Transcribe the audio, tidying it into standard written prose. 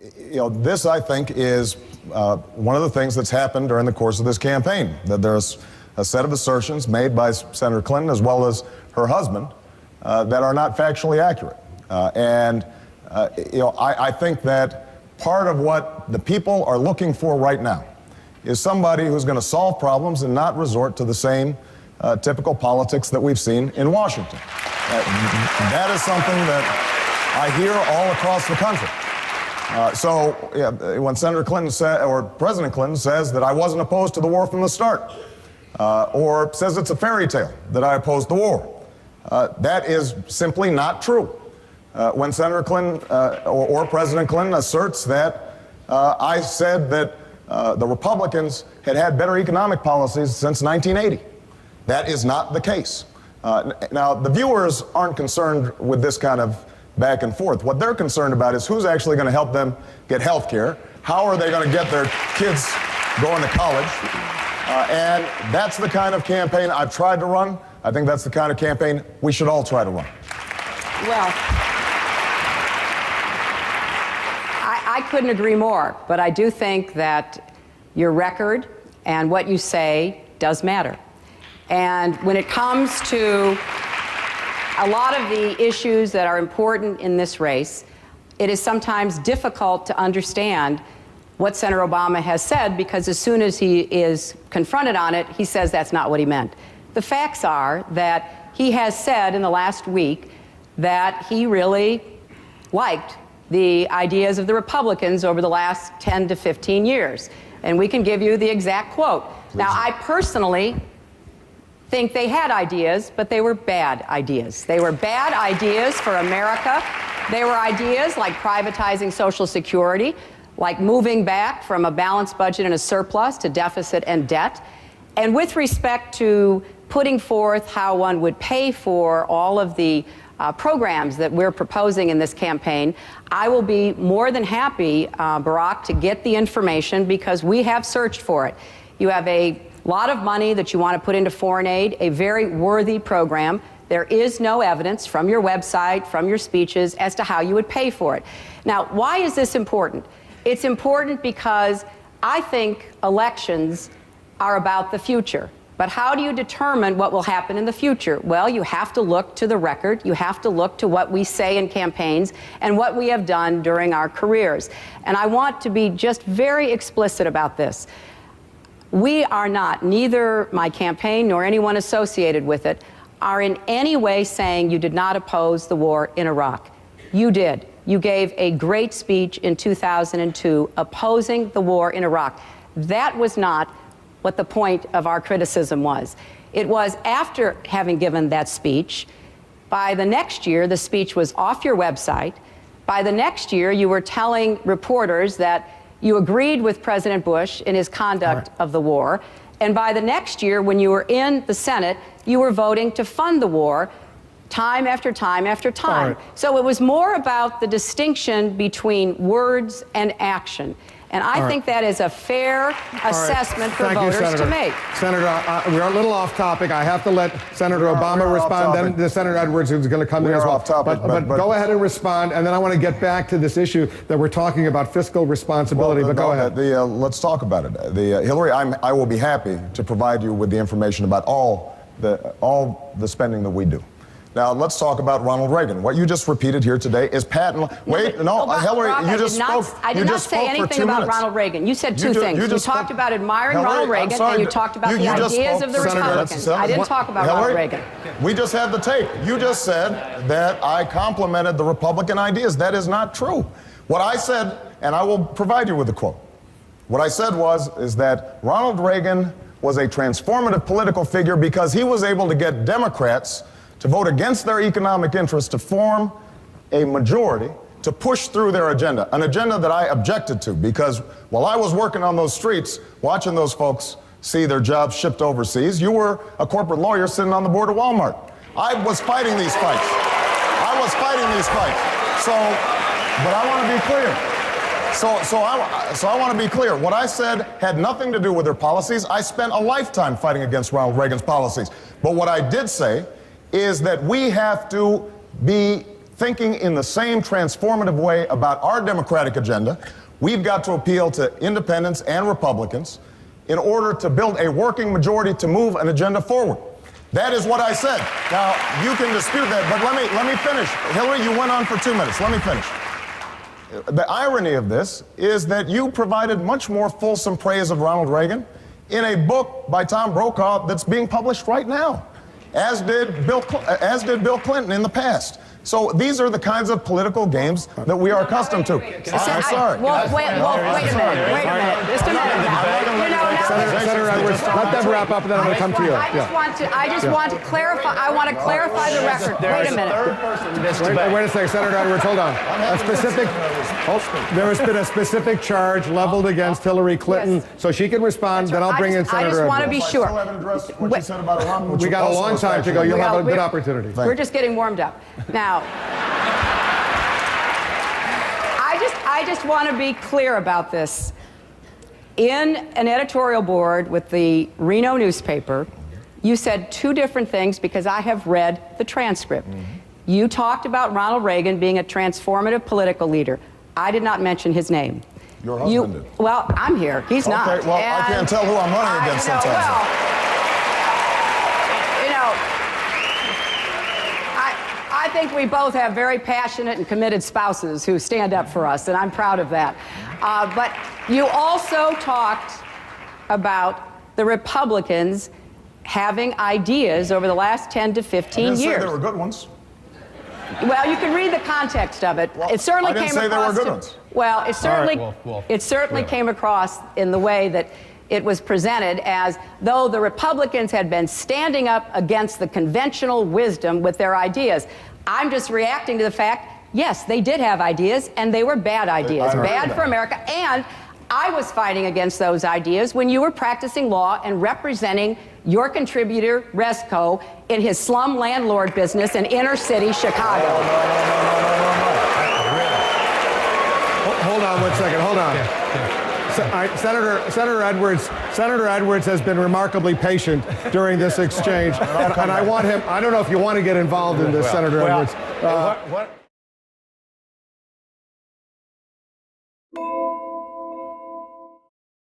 This, I think, is one of the things that's happened during the course of this campaign, that there's a set of assertions made by Senator Clinton as well as her husband that are not factually accurate. I think that part of what the people are looking for right now is somebody who's going to solve problems and not resort to the same typical politics that we've seen in Washington. That is something that I hear all across the country. When Senator Clinton or President Clinton says that I wasn't opposed to the war from the start, or says it's a fairy tale that I opposed the war, that is simply not true. When Senator Clinton or President Clinton asserts that I said that the Republicans had better economic policies since 1980, that is not the case. Now, the viewers aren't concerned with this kind of back and forth. What they're concerned about is who's actually going to help them get health care, how are they going to get their kids going to college, and that's the kind of campaign I've tried to run. I think that's the kind of campaign we should all try to run. Well, I couldn't agree more, but I do think that your record and what you say does matter. And when it comes to a lot of the issues that are important in this race, it is sometimes difficult to understand what Senator Obama has said, because as soon as he is confronted on it, he says that's not what he meant. The facts are that he has said in the last week that he really liked the ideas of the Republicans over the last 10 to 15 years. And we can give you the exact quote. Now, I personally think they had ideas, but they were bad ideas. They were bad ideas for America. They were ideas like privatizing Social Security, like moving back from a balanced budget and a surplus to deficit and debt. And with respect to putting forth how one would pay for all of the programs that we're proposing in this campaign, I will be more than happy, Barack, to get the information, because we have searched for it. You have a lot of money that you want to put into foreign aid, a very worthy program. There is no evidence from your website, from your speeches, as to how you would pay for it. Now, why is this important? It's important because I think elections are about the future. But how do you determine what will happen in the future? Well, you have to look to the record. You have to look to what we say in campaigns and what we have done during our careers. And I want to be just very explicit about this. We are not, neither my campaign nor anyone associated with it, are in any way saying you did not oppose the war in Iraq. You did. You gave a great speech in 2002 opposing the war in Iraq. That was not what the point of our criticism was. It was after having given that speech, by the next year, the speech was off your website. By the next year, you were telling reporters that you agreed with President Bush in his conduct of the war. And by the next year, when you were in the Senate, you were voting to fund the war time after time after time. So it was more about the distinction between words and action. And I think that is a fair assessment for voters to make. Senator, we're a little off topic. I have to let Senator Obama respond, then Senator Edwards, who's going to come in as well. But go ahead and respond, and then I want to get back to this issue that we're talking about, fiscal responsibility. But go ahead. Let's talk about it. Hillary, I will be happy to provide you with the information about all the spending that we do. Now, let's talk about Ronald Reagan. What you just repeated here today is patent. Wait, no, Hillary, you just spoke. I did not say anything about Ronald Reagan. You said two things. You talked about admiring Ronald Reagan, and you talked about the ideas of the Republicans. I didn't talk about Ronald Reagan. We just had the tape. You just said that I complimented the Republican ideas. That is not true. What I said, and I will provide you with the quote, what I said is that Ronald Reagan was a transformative political figure because he was able to get Democrats to vote against their economic interests, to form a majority, to push through their agenda, an agenda that I objected to, because while I was working on those streets, watching those folks see their jobs shipped overseas, you were a corporate lawyer sitting on the board of Walmart. I was fighting these fights. I was fighting these fights. But I want to be clear. So I want to be clear. What I said had nothing to do with their policies. I spent a lifetime fighting against Ronald Reagan's policies. But what I did say is that we have to be thinking in the same transformative way about our democratic agenda, we've got to appeal to independents and Republicans in order to build a working majority to move an agenda forward. That is what I said. Now, you can dispute that, but let me finish. Hillary, you went on for 2 minutes. Let me finish. The irony of this is that you provided much more fulsome praise of Ronald Reagan in a book by Tom Brokaw that's being published right now, as did Bill Clinton in the past. So these are the kinds of political games that we are accustomed to. I'm sorry. Well, wait a minute. Just a minute. Senator Edwards, let them wrap up, and then I'm going to come to you. I just want to clarify. I want to clarify the record. Wait a minute. Wait a second, Senator Edwards, hold on. There has been a specific charge leveled against Hillary Clinton, so she can respond. Then I'll bring in Senator Edwards. I just want to be sure. We got a long time to go. You'll have a good opportunity. We're just getting warmed up. Now, I just want to be clear about this. In an editorial board with the Reno newspaper, you said two different things because I have read the transcript. You talked about Ronald Reagan being a transformative political leader. I did not mention his name. Your husband did. Well, I'm here. He's not. Okay, well, I can't tell who I'm running against sometimes. I think we both have very passionate and committed spouses who stand up for us, and I'm proud of that. But you also talked about the Republicans having ideas over the last 10 to 15 years. I didn't say they were good ones. Well, you can read the context of it. Well, it certainly I didn't came say across. They were good ones. Well, it certainly came across in the way that it was presented as though the Republicans had been standing up against the conventional wisdom with their ideas. I'm just reacting to the fact, yes, they did have ideas, and they were bad ideas, bad for America. And I was fighting against those ideas when you were practicing law and representing your contributor, Resco, in his slum landlord business in inner city Chicago. Hold on 1 second. Hold on. Senator Edwards has been remarkably patient during this exchange, and I want him. I don't know if you want to get involved in this, Senator Edwards.